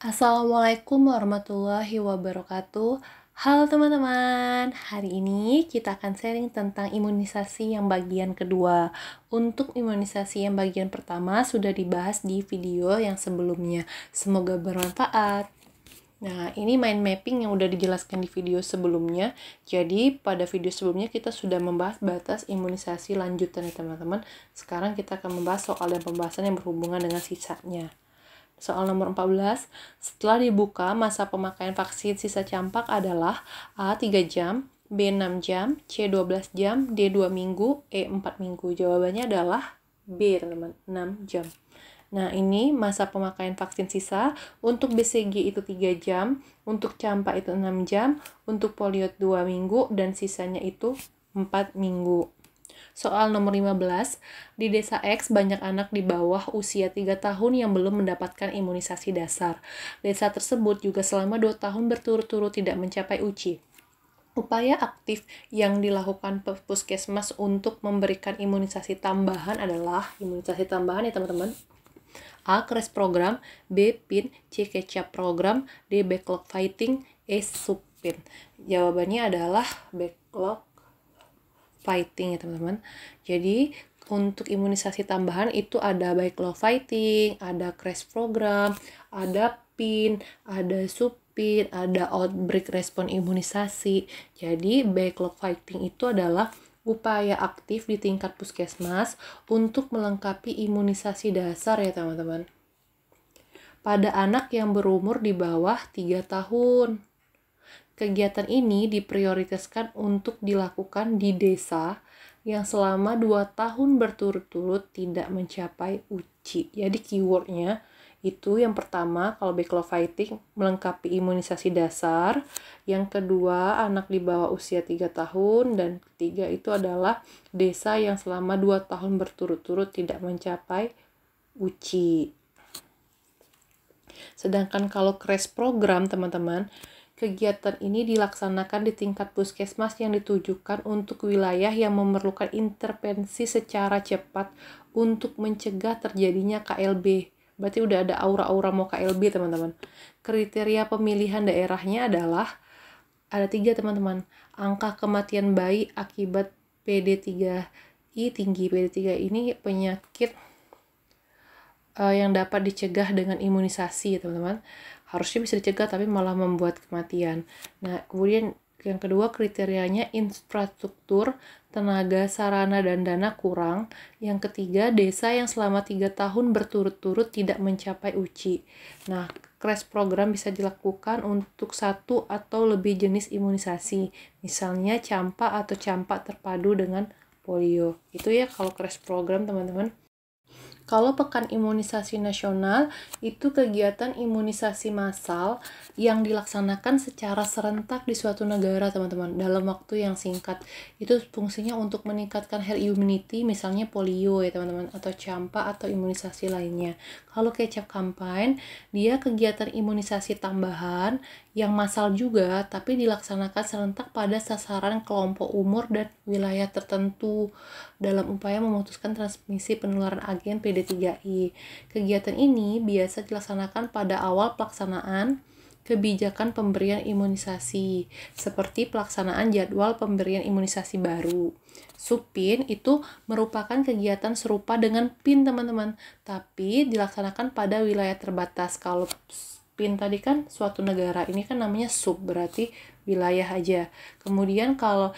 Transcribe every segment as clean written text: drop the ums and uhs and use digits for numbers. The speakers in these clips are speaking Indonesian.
Assalamualaikum warahmatullahi wabarakatuh. Halo teman-teman, hari ini kita akan sharing tentang imunisasi yang bagian kedua. Untuk imunisasi yang bagian pertama sudah dibahas di video yang sebelumnya. Semoga bermanfaat. Nah, ini mind mapping yang udah dijelaskan di video sebelumnya. Jadi, pada video sebelumnya kita sudah membahas batas imunisasi lanjutan ya teman-teman. Sekarang kita akan membahas soal dan pembahasan yang berhubungan dengan sisanya. Soal nomor 14, setelah dibuka, masa pemakaian vaksin sisa campak adalah A. 3 jam, B. 6 jam, C. 12 jam, D. 2 minggu, E. 4 minggu. Jawabannya adalah B, teman-teman, 6 jam. Nah, ini masa pemakaian vaksin sisa. Untuk BCG itu 3 jam, untuk campak itu 6 jam, untuk polio 2 minggu, dan sisanya itu 4 minggu. Soal nomor 15, di desa X banyak anak di bawah usia 3 tahun yang belum mendapatkan imunisasi dasar. Desa tersebut juga selama 2 tahun berturut-turut tidak mencapai UCI. Upaya aktif yang dilakukan puskesmas untuk memberikan imunisasi tambahan adalah imunisasi tambahan ya teman-teman. A. CRES program, B. PIN, C. Ketchup program, D. backlog fighting, E. SUPPIN. Jawabannya adalah backlog fighting ya teman-teman. Jadi untuk imunisasi tambahan itu ada backlog fighting, ada CRES program, ada PIN, ada SUPPIN, ada outbreak respon imunisasi. Jadi backlog fighting itu adalah upaya aktif di tingkat puskesmas untuk melengkapi imunisasi dasar ya teman-teman. Pada anak yang berumur di bawah 3 tahun. Kegiatan ini diprioritaskan untuk dilakukan di desa yang selama 2 tahun berturut-turut tidak mencapai UCI. Jadi keywordnya itu yang pertama, kalau backlog fighting, melengkapi imunisasi dasar. Yang kedua, anak di bawah usia 3 tahun. Dan ketiga itu adalah desa yang selama 2 tahun berturut-turut tidak mencapai UCI. Sedangkan kalau CRES program, teman-teman, kegiatan ini dilaksanakan di tingkat puskesmas yang ditujukan untuk wilayah yang memerlukan intervensi secara cepat untuk mencegah terjadinya KLB. Berarti udah ada aura-aura mau KLB, teman-teman. Kriteria pemilihan daerahnya adalah ada 3, teman-teman. Angka kematian bayi akibat PD3I tinggi. PD3 ini penyakit yang dapat dicegah dengan imunisasi, teman-teman. Harusnya bisa dicegah tapi malah membuat kematian. Nah, kemudian yang kedua kriterianya infrastruktur, tenaga, sarana, dan dana kurang. Yang ketiga, desa yang selama 3 tahun berturut-turut tidak mencapai UCI. Nah, CRES program bisa dilakukan untuk 1 atau lebih jenis imunisasi. Misalnya campak atau campak terpadu dengan polio. Itu ya kalau CRES program, teman-teman. Kalau pekan imunisasi nasional, itu kegiatan imunisasi massal yang dilaksanakan secara serentak di suatu negara, teman-teman, dalam waktu yang singkat. Itu fungsinya untuk meningkatkan herd immunity, misalnya polio ya, teman-teman, atau campak atau imunisasi lainnya. Kalau Ketchup campaign, dia kegiatan imunisasi tambahan yang massal juga, tapi dilaksanakan serentak pada sasaran kelompok umur dan wilayah tertentu dalam upaya memutuskan transmisi penularan agen PD3I. Kegiatan ini biasa dilaksanakan pada awal pelaksanaan kebijakan pemberian imunisasi, seperti pelaksanaan jadwal pemberian imunisasi baru. SUPPIN itu merupakan kegiatan serupa dengan PIN, teman-teman, tapi dilaksanakan pada wilayah terbatas. Kalau PIN tadi kan suatu negara, ini kan namanya sub, berarti wilayah aja. Kemudian kalau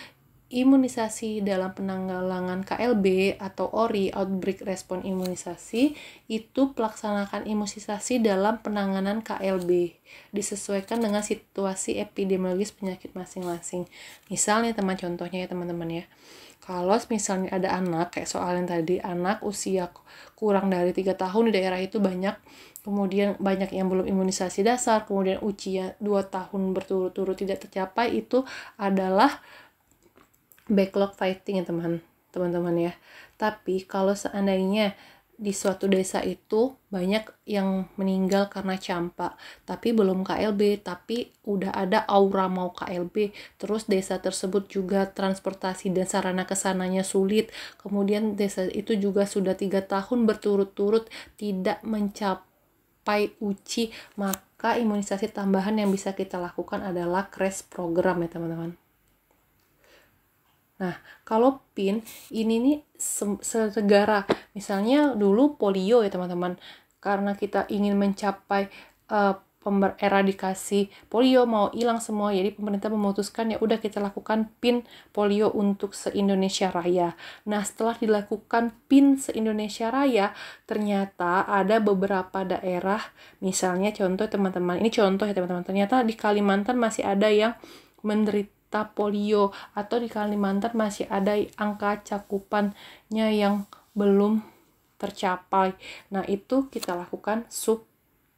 imunisasi dalam penanggulangan KLB atau ORI, outbreak respon imunisasi, itu pelaksanakan imunisasi dalam penanganan KLB disesuaikan dengan situasi epidemiologis penyakit masing-masing. Misalnya contohnya ya teman-teman ya, kalau misalnya ada anak, kayak soal yang tadi, anak usia kurang dari 3 tahun di daerah itu banyak, kemudian banyak yang belum imunisasi dasar, kemudian usia 2 tahun berturut-turut tidak tercapai, itu adalah backlog fighting ya teman-teman ya. Tapi kalau seandainya di suatu desa itu banyak yang meninggal karena campak, tapi belum KLB, tapi udah ada aura mau KLB, terus desa tersebut juga transportasi dan sarana kesananya sulit, kemudian desa itu juga sudah 3 tahun berturut-turut tidak mencapai mencapai UCI, maka imunisasi tambahan yang bisa kita lakukan adalah CREST program ya teman-teman. Nah, kalau PIN ini nih segera, misalnya dulu polio ya teman-teman, karena kita ingin mencapai eradikasi polio mau hilang semua, jadi pemerintah memutuskan ya udah kita lakukan PIN polio untuk se-Indonesia Raya. Nah, setelah dilakukan PIN se-Indonesia Raya, ternyata ada beberapa daerah, misalnya contoh teman-teman, ini contoh ya teman-teman, ternyata di Kalimantan masih ada yang menderita polio, atau di Kalimantan masih ada angka cakupannya yang belum tercapai. Nah, itu kita lakukan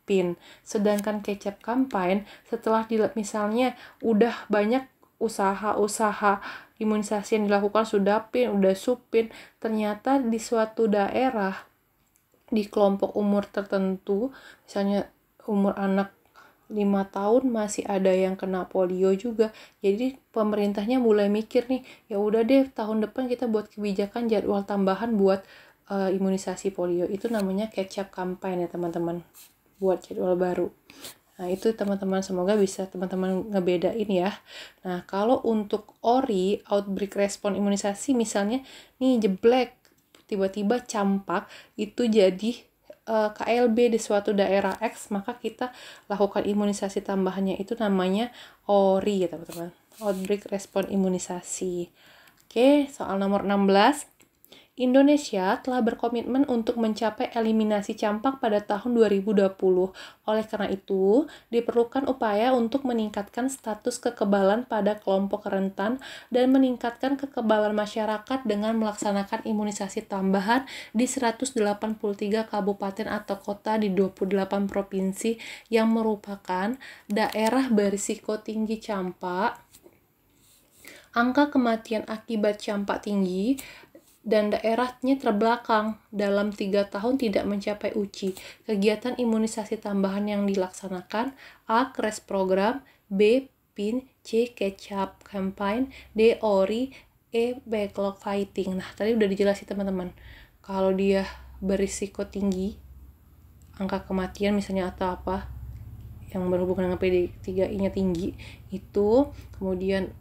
PIN. Sedangkan kecap campaign setelah misalnya udah banyak usaha-usaha imunisasi yang dilakukan, sudah PIN, udah PIN, ternyata di suatu daerah di kelompok umur tertentu, misalnya umur anak 5 tahun masih ada yang kena polio juga. Jadi pemerintahnya mulai mikir nih, ya udah deh tahun depan kita buat kebijakan jadwal tambahan buat imunisasi polio. Itu namanya catch-up campaign ya teman-teman, buat jadwal baru. Nah, itu teman-teman, semoga bisa teman-teman ngebedain ya. Nah, kalau untuk ORI, outbreak response imunisasi, misalnya nih jeblek, tiba-tiba campak, itu jadi KLB di suatu daerah X, maka kita lakukan imunisasi tambahannya, itu namanya ORI ya teman-teman, outbreak response imunisasi. Oke, soal nomor 16. Indonesia telah berkomitmen untuk mencapai eliminasi campak pada tahun 2020. Oleh karena itu, diperlukan upaya untuk meningkatkan status kekebalan pada kelompok rentan dan meningkatkan kekebalan masyarakat dengan melaksanakan imunisasi tambahan di 183 kabupaten atau kota di 28 provinsi yang merupakan daerah berisiko tinggi campak, angka kematian akibat campak tinggi, dan daerahnya terbelakang dalam 3 tahun tidak mencapai UCI. Kegiatan imunisasi tambahan yang dilaksanakan: A. CREST program, B. PIN, C. catch-up campaign, D. ORI, E. backlog fighting. Nah, tadi udah dijelasin teman-teman. Kalau dia berisiko tinggi, angka kematian misalnya atau apa yang berhubungan dengan PD3I-nya tinggi, itu kemudian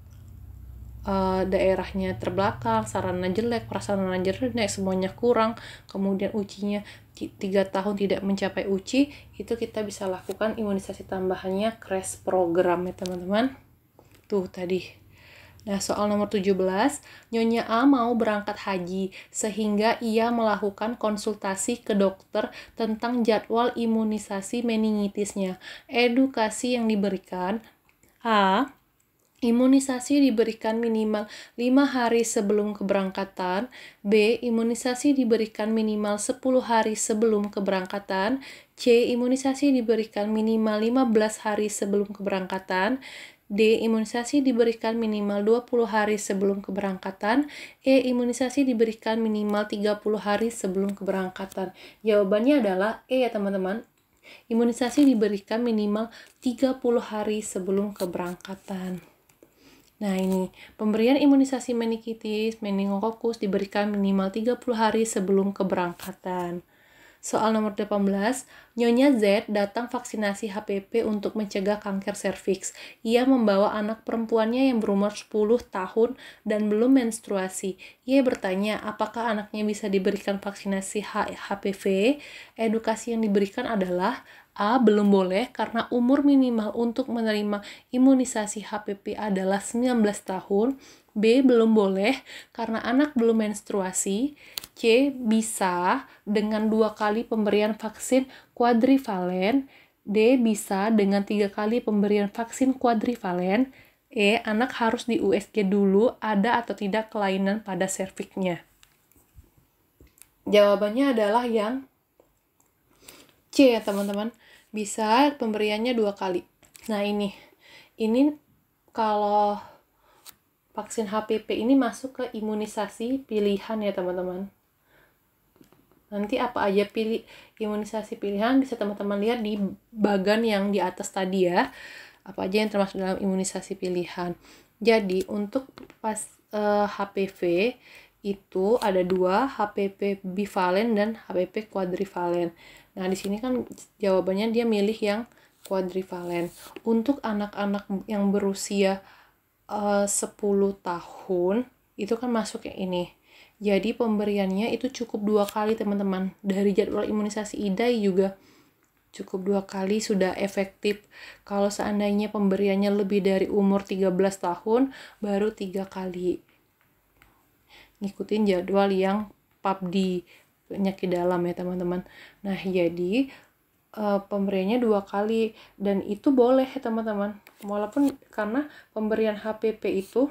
daerahnya terbelakang, sarana jelek, prasarana jelek, semuanya kurang, kemudian UCI-nya 3 tahun tidak mencapai UCI, itu kita bisa lakukan imunisasi tambahannya CREST program ya teman-teman. Tuh tadi. Nah, soal nomor 17, Nyonya A mau berangkat haji, sehingga ia melakukan konsultasi ke dokter tentang jadwal imunisasi meningitisnya. Edukasi yang diberikan: A. Imunisasi diberikan minimal 5 hari sebelum keberangkatan. B. Imunisasi diberikan minimal 10 hari sebelum keberangkatan. C. Imunisasi diberikan minimal 15 hari sebelum keberangkatan. D. Imunisasi diberikan minimal 20 hari sebelum keberangkatan. E. Imunisasi diberikan minimal 30 hari sebelum keberangkatan. Jawabannya adalah E ya teman-teman. Imunisasi diberikan minimal 30 hari sebelum keberangkatan. Nah, ini pemberian imunisasi meningitis, meningokokus diberikan minimal 30 hari sebelum keberangkatan. Soal nomor 18, Nyonya Z datang vaksinasi HPV untuk mencegah kanker serviks. Ia membawa anak perempuannya yang berumur 10 tahun dan belum menstruasi. Ia bertanya apakah anaknya bisa diberikan vaksinasi HPV. Edukasi yang diberikan adalah: A. Belum boleh karena umur minimal untuk menerima imunisasi HPV adalah 19 tahun. B. Belum boleh karena anak belum menstruasi. C. Bisa dengan 2 kali pemberian vaksin kuadrivalen. D. Bisa dengan 3 kali pemberian vaksin kuadrivalen. E. Anak harus di USG dulu, ada atau tidak kelainan pada serviksnya. Jawabannya adalah yang C ya teman-teman. Bisa pemberiannya 2 kali. Nah, ini kalau vaksin HPV ini masuk ke imunisasi pilihan ya teman-teman. Nanti apa aja imunisasi pilihan bisa teman-teman lihat di bagan yang di atas tadi ya. Apa aja yang termasuk dalam imunisasi pilihan. Jadi untuk HPV itu ada 2, HPV bivalen dan HPV kuadrivalen. Nah, di sini kan jawabannya dia milih yang kuadrivalen. Untuk anak-anak yang berusia 10 tahun, itu kan masuk yang ini. Jadi pemberiannya itu cukup 2 kali teman-teman. Dari jadwal imunisasi IDAI juga cukup 2 kali sudah efektif. Kalau seandainya pemberiannya lebih dari umur 13 tahun, baru 3 kali. Ngikutin jadwal yang PABD, penyakit dalam ya teman-teman. Nah, jadi pemberiannya 2 kali, dan itu boleh ya teman-teman. Walaupun karena pemberian HPP itu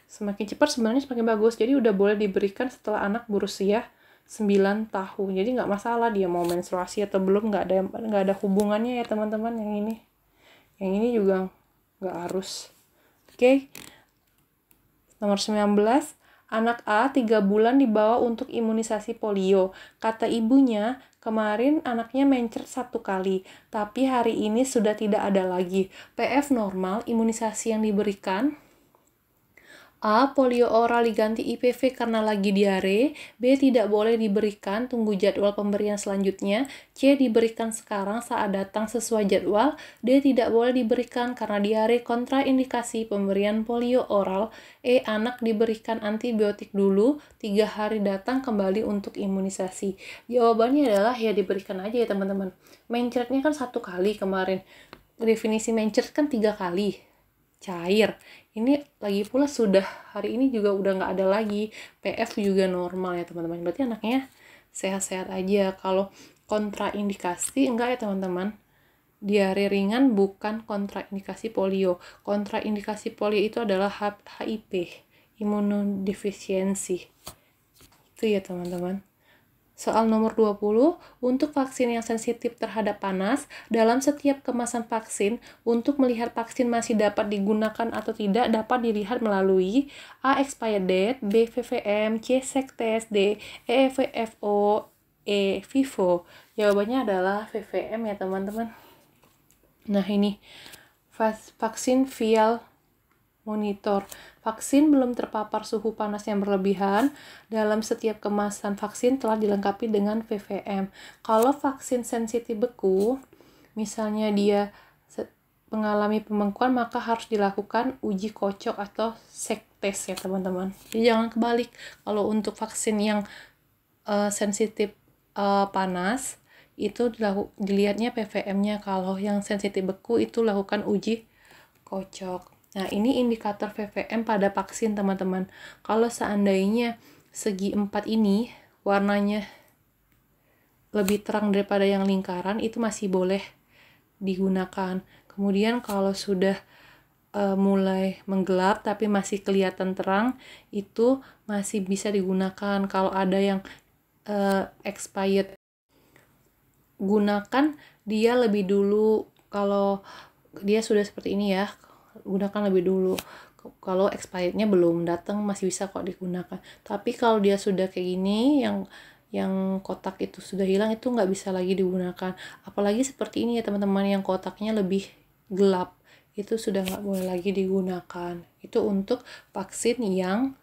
semakin cepat sebenarnya semakin bagus. Jadi udah boleh diberikan setelah anak berusia 9 tahun. Jadi nggak masalah dia mau menstruasi atau belum, nggak ada hubungannya ya teman-teman yang ini. Yang ini juga nggak harus. Oke. Nomor 19, anak A 3 bulan dibawa untuk imunisasi polio. Kata ibunya, kemarin anaknya mencret 1 kali, tapi hari ini sudah tidak ada lagi. PF normal, imunisasi yang diberikan: A. Polio oral diganti IPV karena lagi diare. B. Tidak boleh diberikan, tunggu jadwal pemberian selanjutnya. C. Diberikan sekarang saat datang sesuai jadwal. D. Tidak boleh diberikan karena diare, kontraindikasi pemberian polio oral. E. Anak diberikan antibiotik dulu, 3 hari datang kembali untuk imunisasi. Jawabannya adalah ya diberikan aja ya teman-teman. Mencretnya kan 1 kali kemarin. Definisi mencret kan 3 kali. Cair. Ini lagi pula sudah hari ini juga udah nggak ada lagi. PF juga normal ya teman-teman. Berarti anaknya sehat-sehat aja. Kalau kontraindikasi enggak ya teman-teman. Diare ringan bukan kontraindikasi polio. Kontraindikasi polio itu adalah HIP, imunodefisiensi. Itu ya teman-teman. Soal nomor 20, untuk vaksin yang sensitif terhadap panas, dalam setiap kemasan vaksin, untuk melihat vaksin masih dapat digunakan atau tidak dapat dilihat melalui A. Expired date, B. VVM, C. Seq test, D. EFFO, E. FIFO. Jawabannya adalah VVM ya teman-teman. Nah, ini vaksin vial monitor. Vaksin belum terpapar suhu panas yang berlebihan. Dalam setiap kemasan vaksin telah dilengkapi dengan VVM. Kalau vaksin sensitif beku, misalnya dia mengalami pembekuan, maka harus dilakukan uji kocok atau Seq test ya teman-teman. Jadi jangan kebalik. Kalau untuk vaksin yang sensitif panas, itu dilihatnya PVM-nya. Kalau yang sensitif beku itu lakukan uji kocok. Nah, ini indikator VVM pada vaksin, teman-teman. Kalau seandainya segi 4 ini warnanya lebih terang daripada yang lingkaran, itu masih boleh digunakan. Kemudian kalau sudah mulai menggelap tapi masih kelihatan terang, itu masih bisa digunakan. Kalau ada yang expired, gunakan dia lebih dulu. Kalau dia sudah seperti ini ya, gunakan lebih dulu. Kalau expirednya belum datang masih bisa kok digunakan. Tapi kalau dia sudah kayak gini, yang kotak itu sudah hilang, itu nggak bisa lagi digunakan. Apalagi seperti ini ya teman-teman, yang kotaknya lebih gelap, itu sudah nggak boleh lagi digunakan. Itu untuk vaksin yang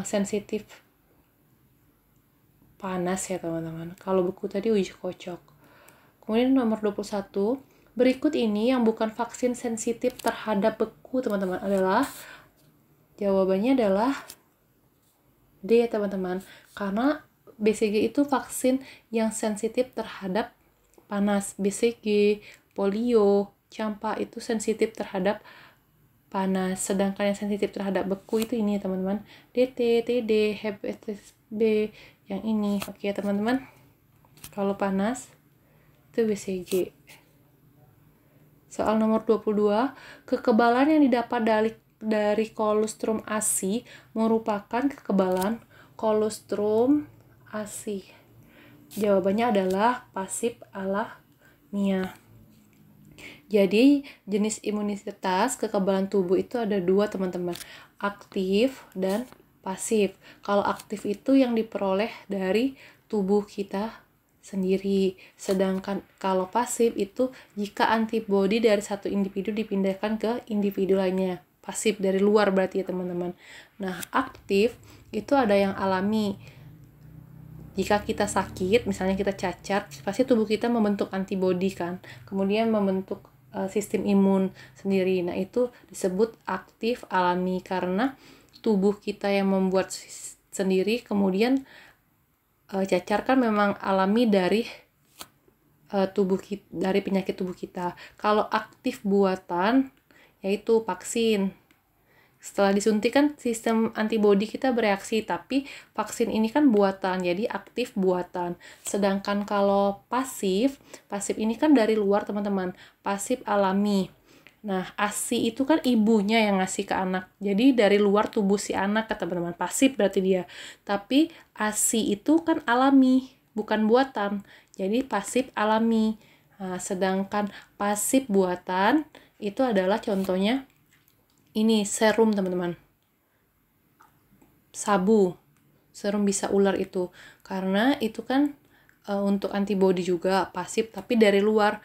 sensitif panas ya teman-teman. Kalau beku tadi uji kocok. Kemudian nomor 21, berikut ini yang bukan vaksin sensitif terhadap beku teman-teman adalah, jawabannya adalah D ya teman-teman. Karena BCG itu vaksin yang sensitif terhadap panas. BCG, polio, campak itu sensitif terhadap panas. Sedangkan yang sensitif terhadap beku itu ini ya teman-teman. DT, TD, hepatitis B, yang ini. Oke teman-teman. Kalau panas itu BCG. Soal nomor 22, kekebalan yang didapat dari kolostrum ASI merupakan kekebalan kolostrum ASI. Jawabannya adalah pasif alamiah. Jadi, jenis imunitas kekebalan tubuh itu ada 2 teman-teman, aktif dan pasif. Kalau aktif itu yang diperoleh dari tubuh kita sendiri. Sedangkan kalau pasif itu jika antibodi dari satu individu dipindahkan ke individu lainnya. Pasif dari luar berarti ya teman-teman. Nah, aktif itu ada yang alami. jika kita sakit, misalnya kita cacat, pasti tubuh kita membentuk antibodi kan, kemudian membentuk sistem imun sendiri. Nah, itu disebut aktif alami karena tubuh kita yang membuat sendiri, kemudian cacar kan memang alami dari dari penyakit tubuh kita. Kalau aktif buatan yaitu vaksin. Setelah disuntik kan sistem antibodi kita bereaksi, tapi vaksin ini kan buatan, jadi aktif buatan. Sedangkan kalau pasif ini kan dari luar teman-teman, pasif alami. Nah, ASI itu kan ibunya yang ngasih ke anak, jadi dari luar tubuh si anak kata teman-teman, pasif berarti dia. Tapi ASI itu kan alami, bukan buatan, jadi pasif alami. Nah, sedangkan pasif buatan itu adalah contohnya ini serum teman-teman, serum bisa ular itu, karena itu kan untuk antibodi juga pasif tapi dari luar,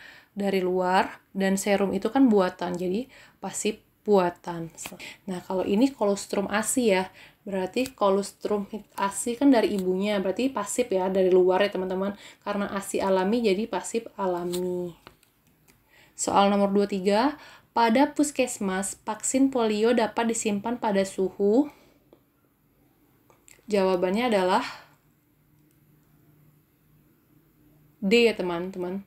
dan serum itu kan buatan, jadi pasif buatan. Nah, kalau ini kolostrum ASI ya, berarti kolostrum ASI kan dari ibunya, berarti pasif ya, dari luar ya teman-teman, karena ASI alami jadi pasif alami. Soal nomor 23, pada puskesmas, vaksin polio dapat disimpan pada suhu. Jawabannya adalah D ya teman-teman.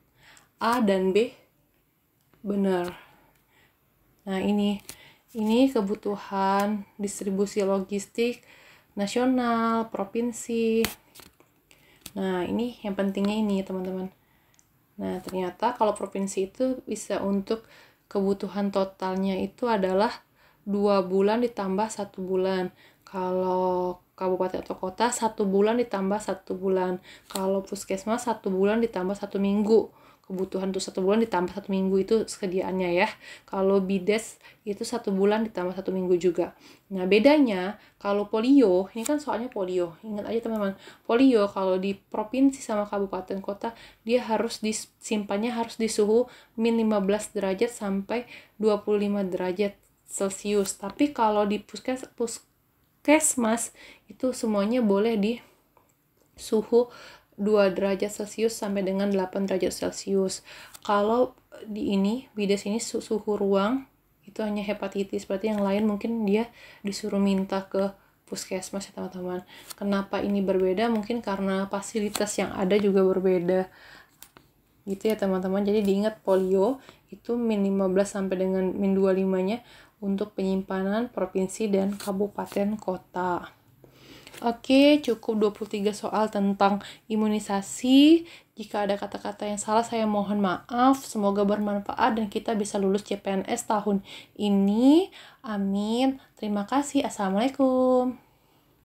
A dan B benar. Nah, ini kebutuhan distribusi logistik nasional, provinsi. Nah, ini yang pentingnya ini teman-teman. Nah, ternyata kalau provinsi itu bisa untuk kebutuhan totalnya itu adalah 2 bulan ditambah 1 bulan. Kalau kabupaten atau kota 1 bulan ditambah 1 bulan. Kalau puskesmas 1 bulan ditambah 1 minggu. Kebutuhan untuk 1 bulan ditambah 1 minggu itu sediaannya ya. Kalau bides itu 1 bulan ditambah 1 minggu juga. Nah, bedanya kalau polio, ini kan soalnya polio. Ingat aja teman-teman, polio kalau di provinsi sama kabupaten kota, dia harus disimpannya harus di suhu min 15 derajat sampai 25 derajat Celcius. Tapi kalau di puskesmas itu semuanya boleh di suhu 2 derajat Celcius sampai dengan 8 derajat Celcius. Kalau di bides ini suhu ruang itu hanya hepatitis, berarti yang lain mungkin dia disuruh minta ke puskesmas ya teman-teman. Kenapa ini berbeda? Mungkin karena fasilitas yang ada juga berbeda. Gitu ya teman-teman. Jadi diingat polio itu min 15 sampai dengan min 25-nya untuk penyimpanan provinsi dan kabupaten kota. Oke, cukup 23 soal tentang imunisasi. Jika ada kata-kata yang salah, saya mohon maaf. Semoga bermanfaat dan kita bisa lulus CPNS tahun ini. Amin. Terima kasih. Assalamualaikum.